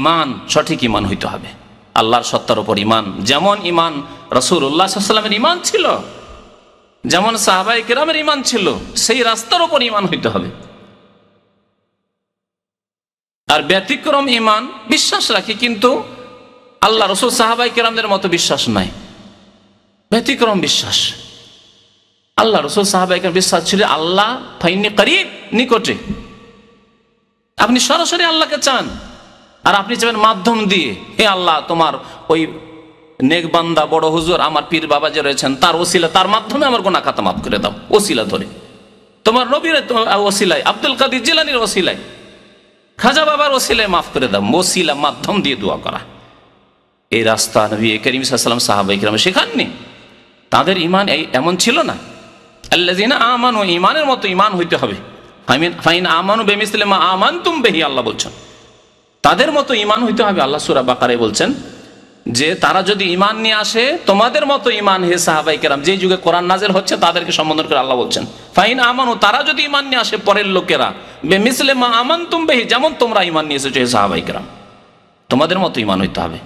ইমান সঠিক ইমান হইতে হবে, আল্লাহর সত্তার উপর ইমান। যেমন ইমান রাসূলুল্লাহ সাল্লাল্লাহু আলাইহি ওয়াসাল্লামের ইমান ছিল, যেমন সাহাবায়ে কেরামের ইমান ছিল, সেই রাস্তার উপর ইমান হইতে হবে। আর ব্যতিক্রম ইমান বিশ্বাস রাখি, কিন্তু আল্লাহ রাসূল সাহাবায়ে কেরামদের মতো বিশ্বাস নাই, ব্যতিক্রম বিশ্বাস। আল্লাহ রাসূল সাহাবায়ে কেরাম বিশ্বাস ছিল আল্লাহ ফাইন্নি করিব, নিকটে। আপনি সরাসরি আল্লাহকে চান, আর আপনি চাবেন মাধ্যম দিয়ে, হে আল্লাহ তোমার ওই নেক বান্দা বড় হুজুর আমার পীর বাবা যে রয়েছেন তার ওসিলা, তার মাধ্যমে আমার গুনাহ খাতা মাফ করে দাও, ওসিলা ধরে। তোমার নবীর ওসিলায়, আব্দুল কাদের জিলানীর ওসিলায়, খাজা বাবার ওসিলায় মাফ করে দাও, ওসিলা মাধ্যম দিয়ে দোয়া করা। এই রাস্তা নবী করিম সাল্লাল্লাহু আলাইহি ওয়াসাল্লাম সাহাবায়ে কেরাম শেখাননি, তাদের ইমান এমন ছিল না। আল্লাযিনা আমানু, ইমানের মতো ইমান হইতে হবে। ফাইন আমানু বিমিসলি মা আমানতুম বিহি, আল্লাহ বলছেন তাদের মতো ইমান হইতে হবে। আল্লাহ সূরা বাকারায় বলছেন যে তারা যদি ইমান নিয়ে আসে তোমাদের মতো ইমান, হে সাহাবায়ে কেরাম, যে যুগে কোরআন নাযিল হচ্ছে তাদেরকে সম্বোধন করে আল্লাহ বলছেন ফাইন আমানু, তারা যদি ইমান নিয়ে আসে পরের লোকেরা, বিমিসলি মা আমানতুম বিহি, যেমন তোমরা ইমান নিয়ে এসেছো হে সাহাবায়ে কেরাম, তোমাদের মতো ইমান হইতে হবে।